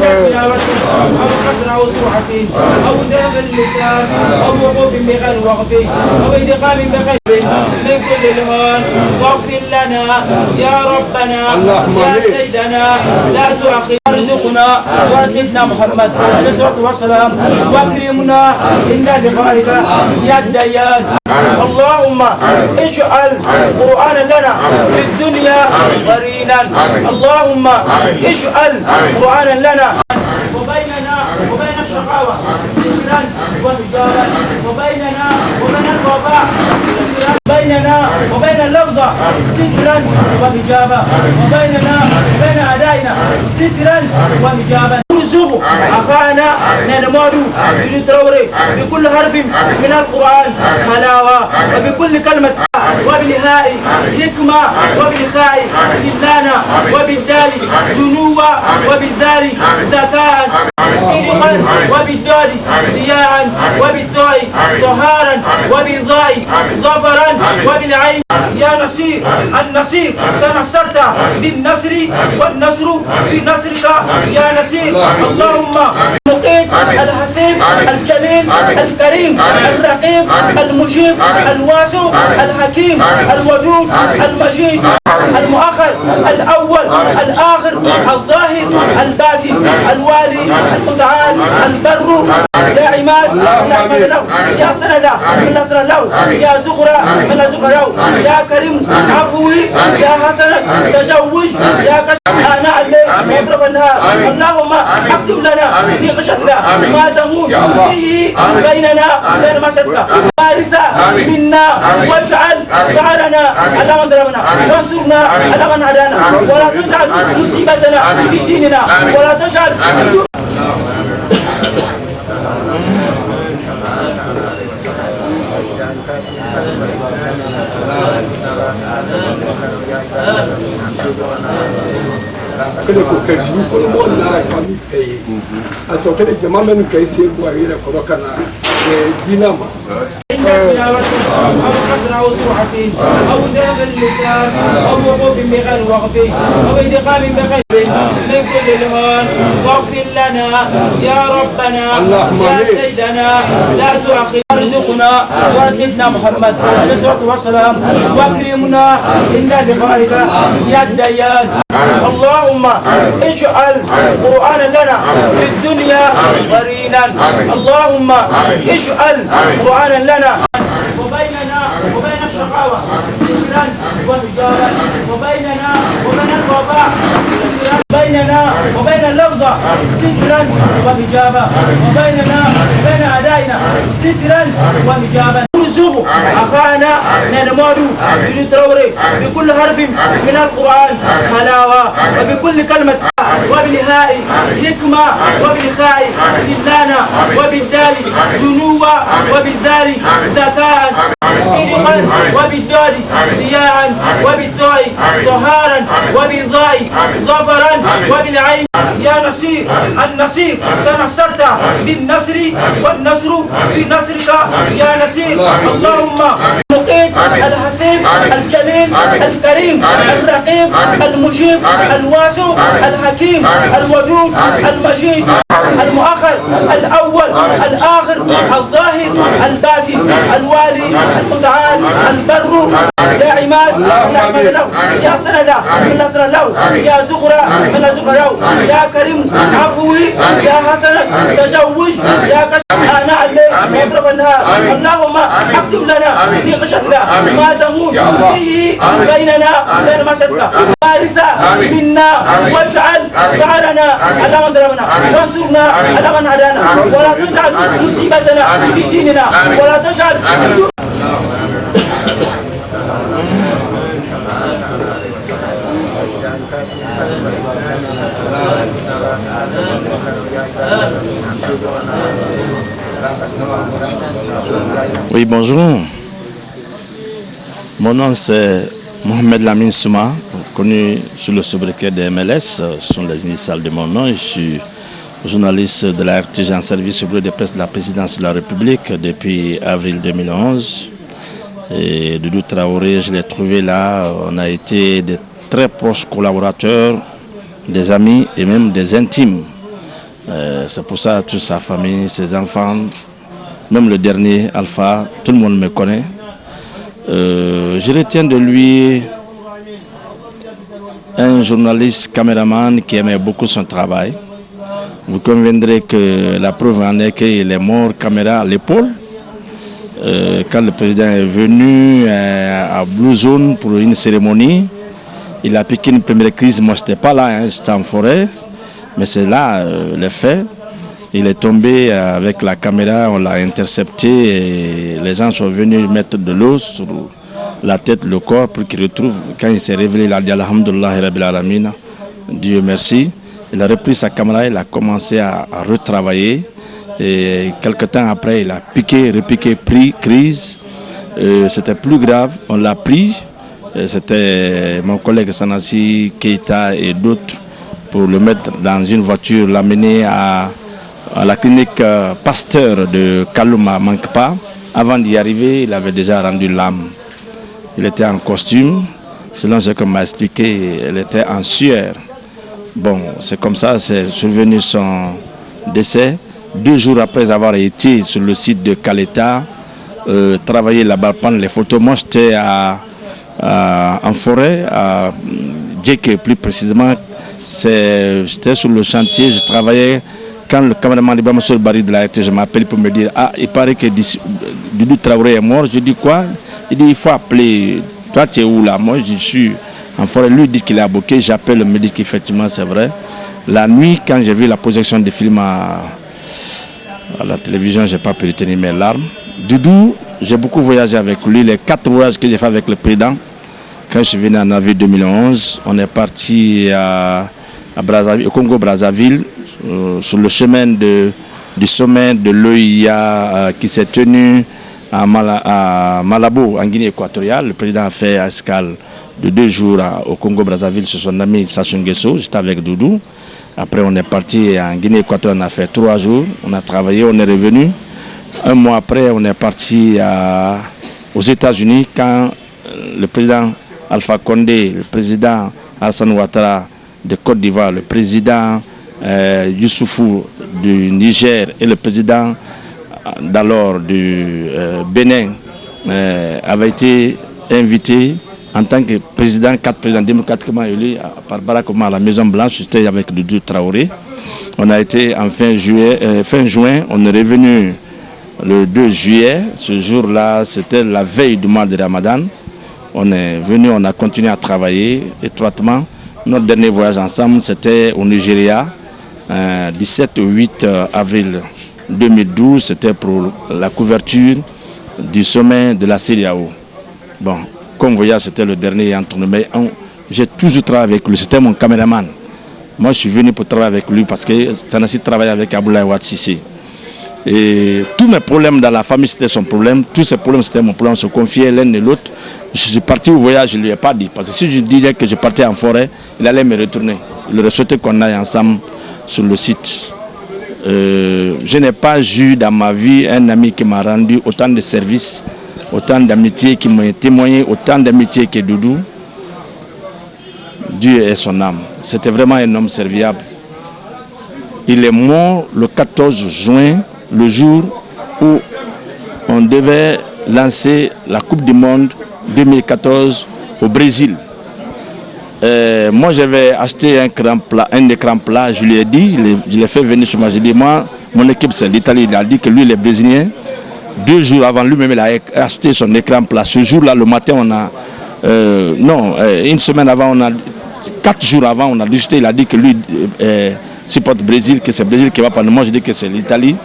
أو كسر أو سرعة أو زيغ اللسان أو وقوف بغير وقف أو إدغام بغير من كل الهون واغفر لنا يا ربنا يا سيدنا لا تؤاخذنا وارزقنا وارزقنا محمد عليه الصلاة والسلام واكرمنا إنا بقائك يا الديان. اللهم اجعل قرآنا لنا في الدنيا قرينا. اللهم اجعل قرآنا لنا وبيننا وبين الشقاوة سترا وحجابا وبيننا وبين الوباء سترا بيننا وبين اللفظة سترا وحجابا وبيننا وبين أعدائنا سترا وحجابا. نرزق أخانا ننمادو بنتروري بكل حرف من القرآن حلاوة وبكل كلمة وبالهاء حكمة وبالخاء خلانا وبالدال دنوة وبالدال زكاء صدقا وبالدال ضياء وبالضاء طهارا وبالضاء ظفرا وبالعين يا نصير النصير تنصرت بالنصر والنصر في نصرك يا نصير. اللهم المقيت الحسيب الجليل الكريم الرقيب المجيب الواسع الحكيم الودود المجيد المؤخر الأول الآخر الظاهر الباطن الوالي المتعال البر يا عماد نعمل له يا سند من سند له يا زخرة من زخرة له يا كريم عفوي يا حسن تزوج يا كشف آناء الليل وأطراف النهار. اللهم اقسم لنا في خشيتك ما تهون به بيننا وبين معصيتك وارثا منا واجعل ثأرنا على من ظلمنا وانصرنا على من عادانا ولا تجعل مصيبتنا في ديننا ولا تجعل kele ko ka ju ko mo na ka mi kai ato kele jama men kai se ko ari na ko kana dina ma أو كسر أو سرعة أو زيغ اللسان أو وقوف بغير وقف أو إدغام بغير من كل الهون واغفر لنا يا ربنا يا سيدنا لا تؤاخذنا وارزقنا وارزقنا محمد عليه الصلاة والسلام واكرمنا إنا بقائك يا الديان. اللهم اجعل قرآنا لنا في الدنيا قرينا. اللهم اجعل قرآنا لنا وبيننا وبين الشقاوة سترا وحجابا وبيننا وبين الوباء سترا بيننا وبين اللفظة سترا وحجابا وبيننا وبين أعدائنا سترا وحجابا. نرزق أخانا ننمادو بنتروري بكل حرف من القرآن حلاوة وبكل كلمة وبالهاء حكمة وبالخاء خلانا وبالدال دنوة وبالدال زكاء صدقا وبالدال ضياء وبالضاء طهارا وبالضاء ظفرا وبالعين يا نصير النصير تنصرت بالنصر والنصر في نصرك يا نصير. اللهم المقيت الحسيب الجليل الكريم الرقيب المجيب الواسع الحكيم الودود المجيد المؤخر الأول الآخر الظاهر الباطن الوالي المتعال البر يا عماد نعمل له يا سند من سند له يا زخرة من زخرة له يا كريم عفوي يا حسن تزوج يا كشف آناء الليل وأطراف النهار. اللهم اقسم لنا في خشيتك ما تهون به بيننا وبين معصيتك وارثا منا واجعل ثأرنا على من ظلمنا وانصرنا على من عادانا ولا تجعل مصيبتنا في ديننا ولا تجعل Oui, bonjour. Mon nom c'est Mohamed Lamine Souma, connu sous le sobriquet de MLS, ce sont les initiales de mon nom. Je suis journaliste de la RTG en service au bureau de presse de la présidence de la République depuis avril 2011. Et Doudou Traoré, je l'ai trouvé là, on a été de très proches collaborateurs, des amis et même des intimes. C'est pour ça toute sa famille, ses enfants, même le dernier, Alpha, tout le monde me connaît. Je retiens de lui un journaliste caméraman qui aimait beaucoup son travail. Vous conviendrez que la preuve en est qu'il est mort caméra à l'épaule. Quand le président est venu à Blue Zone pour une cérémonie, il a piqué une première crise. Moi, je n'étais pas là, hein, j'étais en forêt. Mais c'est là les faits. Il est tombé avec la caméra, on l'a intercepté et les gens sont venus mettre de l'eau sur la tête, le corps pour qu'il retrouve. Quand il s'est révélé, il a dit Alhamdulillah Rabbil Alamin, Dieu merci. Il a repris sa caméra, il a commencé à retravailler. Et quelques temps après, il a piqué, repiqué, pris, crise. C'était plus grave, on l'a pris. C'était mon collègue Sanassi Keita et d'autres pour le mettre dans une voiture, l'amener à la clinique Pasteur de Kalouma Mankpa. Avant d'y arriver, il avait déjà rendu l'âme. Il était en costume, selon ce qu'on m'a expliqué, elle était en sueur. Bon, c'est comme ça, c'est survenu son décès. 2 jours après avoir été sur le site de Kaleta, travailler là-bas, prendre les photos. Moi, j'étais en forêt, à Djeke plus précisément. J'étais sur le chantier, je travaillais. Quand le caméraman Ibrahim Soul Barry de la RT, je m'appelle pour me dire « Ah, il paraît que Doudou Traoré est mort ». Je dis « Quoi ?» Il dit « Il faut appeler. Toi, tu es où là ?» Moi, je suis en forêt. Lui dit qu'il est à Bokeh. J'appelle, me dit qu'effectivement, c'est vrai. La nuit, quand j'ai vu la projection des films à la télévision, je n'ai pas pu retenir mes larmes. Doudou, j'ai beaucoup voyagé avec lui. Les 4 voyages que j'ai fait avec le président, quand je suis venu en avril 2011, on est parti au Congo-Brazzaville, sur le chemin du sommet de l'OIA qui s'est tenu à Malabo, en Guinée équatoriale. Le président a fait escale de 2 jours au Congo-Brazzaville sur son ami Sassou Nguesso. J'étais avec Doudou. Après, on est parti en Guinée équatoriale, on a fait 3 jours. On a travaillé, on est revenu. 1 mois après, on est parti aux États-Unis quand le président Alpha Condé, le président Alassane Ouattara de Côte d'Ivoire, le président Youssoufou du Niger et le président d'alors du Bénin avaient été invités en tant que président, 4 présidents démocratiquement élus par Barack Obama à la Maison Blanche. J'étais avec Doudou Traoré. On a été en fin juin, on est revenu le 2 juillet. Ce jour-là, c'était la veille du mois de Ramadan. On est venu, on a continué à travailler étroitement. Notre dernier voyage ensemble, c'était au Nigeria, 17 au 8 avril 2012. C'était pour la couverture du sommet de la CEDEAO. Bon, comme voyage, c'était le dernier entre nous. Mais j'ai toujours travaillé avec lui, c'était mon caméraman. Moi, je suis venu pour travailler avec lui parce que Sanassi travaillait avec Abdoulaye Wade Cissé. Et tous mes problèmes dans la famille, c'était son problème. Tous ces problèmes, c'était mon problème. On se confiait l'un et l'autre. Je suis parti au voyage, je ne lui ai pas dit. Parce que si je disais que je partais en forêt, il allait me retourner. Il aurait souhaité qu'on aille ensemble sur le site. Je n'ai pas eu dans ma vie un ami qui m'a rendu autant de services, autant d'amitié, qui m'a témoigné autant d'amitié que Doudou. Dieu est son âme. C'était vraiment un homme serviable. Il est mort le 14 juin, le jour où on devait lancer la Coupe du Monde 2014 au Brésil. Moi, j'avais acheté un écran plat, je lui ai dit, je l'ai fait venir chez moi. J'ai dit, moi, mon équipe, c'est l'Italie. Il a dit que lui, il est brésilien. 2 jours avant, lui-même, il a acheté son écran plat. Ce jour-là, le matin, on a... une semaine avant, 4 jours avant, on a discuté. Il a dit que lui supporte Brésil, que c'est le Brésil qui va prendre. Moi, je dis que c'est l'Italie.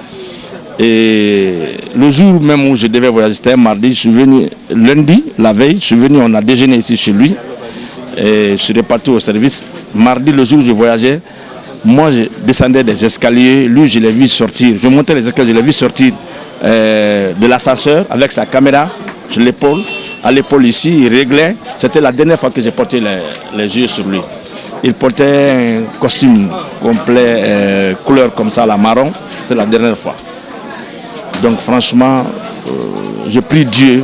Et le jour même où je devais voyager, c'était un mardi, je suis venu lundi, la veille, je suis venu, on a déjeuné ici chez lui. Et je suis reparti au service. Mardi, le jour où je voyageais, moi, je descendais des escaliers. Lui, je l'ai vu sortir. Je montais les escaliers, je l'ai vu sortir de l'ascenseur avec sa caméra sur l'épaule. À l'épaule ici, il réglait. C'était la dernière fois que j'ai porté les yeux sur lui. Il portait un costume complet, couleur comme ça, la marron. C'est la dernière fois. Donc franchement, je prie Dieu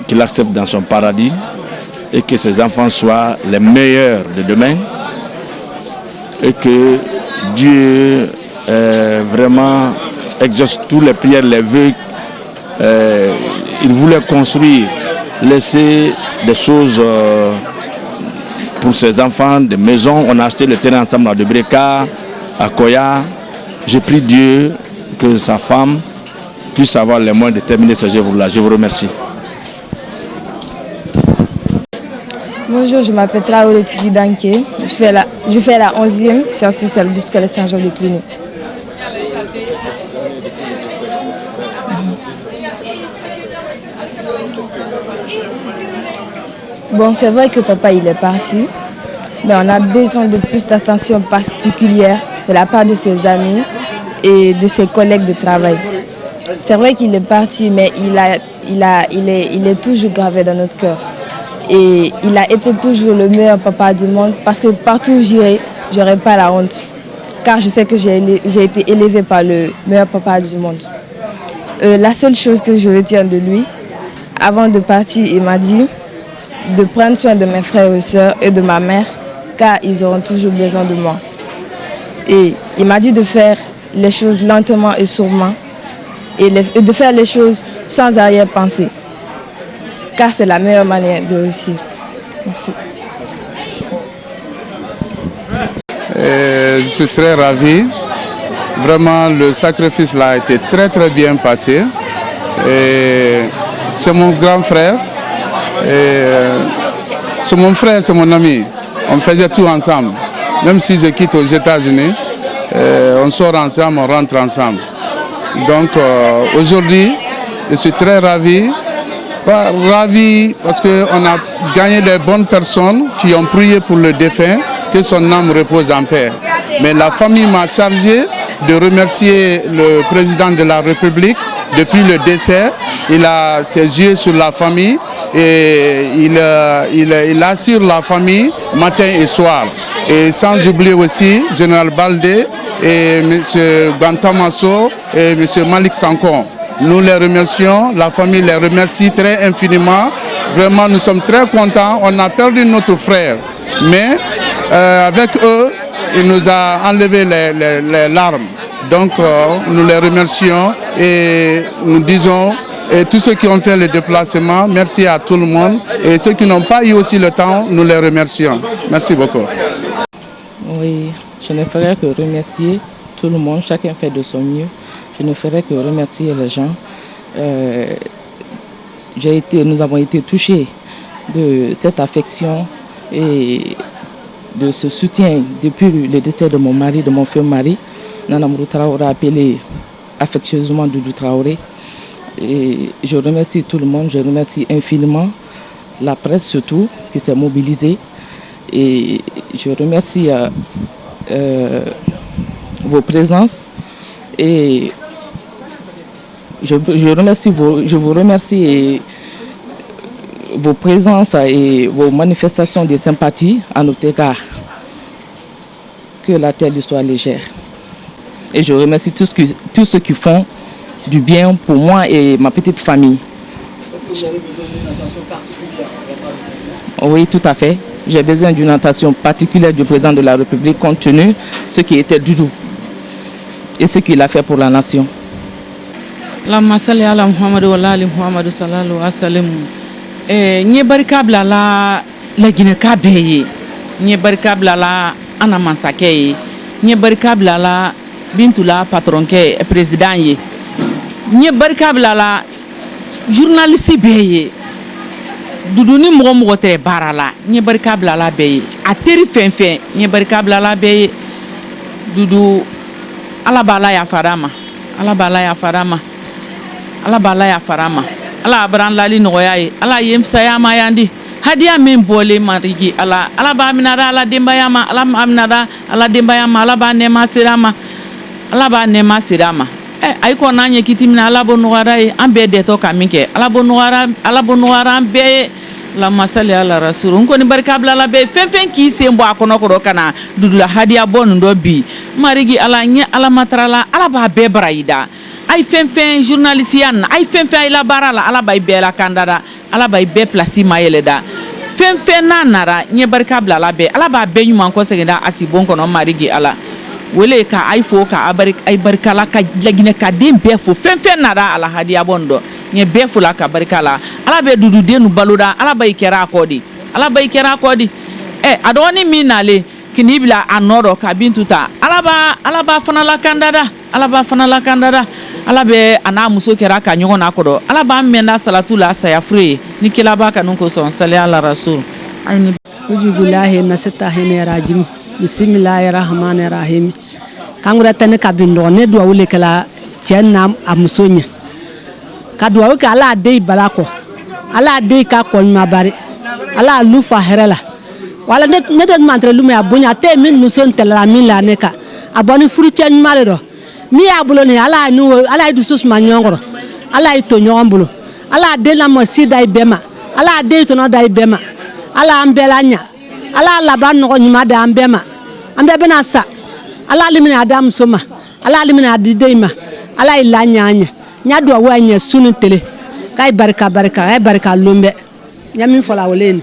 qu'il accepte dans son paradis et que ses enfants soient les meilleurs de demain et que Dieu vraiment exauce tous les prières, les vœux. Il voulait construire, laisser des choses pour ses enfants, des maisons. On a acheté le terrain ensemble à Debreka, à Koya. J'ai prié Dieu que sa femme puisse avoir les moyens de terminer ces œuvres-là. Je vous remercie. Bonjour, je m'appelle Traoré Tiki Danke. Je fais la 11e science sociale du Scolaire Saint-Jean de Cluny. Bon, c'est vrai que papa il est parti, mais on a besoin de plus d'attention particulière de la part de ses amis et de ses collègues de travail. C'est vrai qu'il est parti, mais il est toujours gravé dans notre cœur. Et il a été toujours le meilleur papa du monde parce que partout où j'irai, je n'aurai pas la honte. Car je sais que j'ai été élevé par le meilleur papa du monde. La seule chose que je retiens de lui, avant de partir, il m'a dit de prendre soin de mes frères et sœurs et de ma mère, car ils auront toujours besoin de moi. Et il m'a dit de faire les choses lentement et sûrement, et de faire les choses sans arrière-pensée, car c'est la meilleure manière de réussir. Merci. Je suis très ravi. Vraiment, le sacrifice là a été très bien passé. C'est mon grand frère. C'est mon frère, c'est mon ami. On faisait tout ensemble. Même si je quitte aux États-Unis, on sort ensemble, on rentre ensemble. Donc aujourd'hui, je suis très ravi. Ravi parce qu'on a gagné des bonnes personnes qui ont prié pour le défunt, que son âme repose en paix. Mais la famille m'a chargé de remercier le président de la République. Depuis le décès, il a ses yeux sur la famille et il assure la famille matin et soir. Et sans oublier aussi Général Baldé et M. Bantamasso et M. Malik Sankon. Nous les remercions, la famille les remercie très infiniment. Vraiment, nous sommes très contents. On a perdu notre frère, mais avec eux, il nous a enlevé les larmes. Donc, nous les remercions et nous disons, et tous ceux qui ont fait le déplacement, merci à tout le monde. Et ceux qui n'ont pas eu aussi le temps, nous les remercions. Merci beaucoup. Oui, je ne ferai que remercier tout le monde, chacun fait de son mieux. Je ne ferai que remercier les gens. Nous avons été touchés de cette affection et de ce soutien depuis le décès de mon mari, de mon feu mari. Nanamrou Traoré, appelé affectueusement Doudou Traoré. Et je remercie tout le monde, je remercie infiniment la presse surtout qui s'est mobilisée. Et je remercie vos présences et je vous remercie vos présences et vos manifestations de sympathie à notre égard. Que la terre lui soit légère. Et je remercie tous ceux qui font du bien pour moi et ma petite famille. Est-ce que vous avez besoin d'une attention particulière? Oui, tout à fait. J'ai besoin d'une attention particulière du président de la République compte tenu de ce qui était Doudou et ce qu'il a fait pour la nation. Allahumma salli ala Muhammad wa ali Muhammad sallallahu alaihi wa sallam. Nye barika bila la Guinée-Ka bɛɛ ye. Nye barika bila la ana mansakɛ ye. Nye barika bila la Bintu la patronkɛ président ye. Nye barika bila la journaliste bɛɛ ye. Doudou ni mɔgɔ mɔgɔ tɛ baara la. Nye barika bila la bɛɛ ye. A teri fɛn fɛn nye barika bila la bɛɛ ye. Doudou Ala b'a la yafara ma. Ala b'a la yafara ma. Ala b'a la yafara ma. Ala b'an lali nɔgɔya ye. Ala ye fisaya ma yandi. Hadiya min bɔlen marigi Ala. Ala b'a minada Ala denbaya ma. Ala b'a minada Ala denbaya ma. Ala b'a nɛɛma sera ma. Ala b'a nɛɛma sera ma. Ayi kɔni an ye kiti min na Ala b'o nɔgɔya ye. An bɛɛ dɛtɔ ka min kɛ. Ala b'o nɔgɔya an bɛɛ ye. Allahumma salli ala rasul. N kɔni barika bila la bɛɛ fɛn fɛn k'i sen bɔ a kɔnɔ kɔrɔ ka na Doudou hadiya bɔ nin dɔ bi. Marigi Ala n ye Ala matarala Ala b'a bɛɛ bara i da. A ye fɛn fɛn journalisiya nin na a ye fɛn fɛn a ye la baara la Ala b'a bɛɛ lakanda da. Ala b'a bɛɛ place ma yɛlɛ da. Fɛn fɛn n'a nara n ye barika bila la bɛɛ. Ala b'a bɛɛ ɲuman kɔsegin da a si bon kɔnɔ Marigi Ala. wele ka ay fo ka ay barikala ka lagine ka den bɛɛ fo fɛn fɛn nara ala hadiya bondo nye bɛɛ fo la ka barikala ala bɛ dudu denu baloda ala ba ikera akodi ala ba ikera akodi adoni min nale kini bila anoro ka bintuta ala ba fana la kandada ala ba fana la kandada ala bɛ ana muso kɛra ka ɲɔgɔn na kodo ala ba mɛnda salatu la saya fure ni kila ba kanu ko son sali ala rasul ayni ujubillahi nasitahi rajim bismillahir rahmanir rahim kangura tane ka bindo ne do wule kala cenna amusonya ka do ka ala de balako ala de ka ko ma bari ala lufa herela wala ne de mantre lume abunya te min muson tela min la ne ka aboni furu cen male do mi abulo ne ala nu ala du sus ma nyongoro ala to nyombulo ala de la mo sida ibema ala de to no da ibema ala ambelanya ala laban no nyima da ambema ambe bena sa ala limina adam soma ala limina dideima ala ilanya anya nyado wa nya sunu tele kai barka lombe nyami fola woleni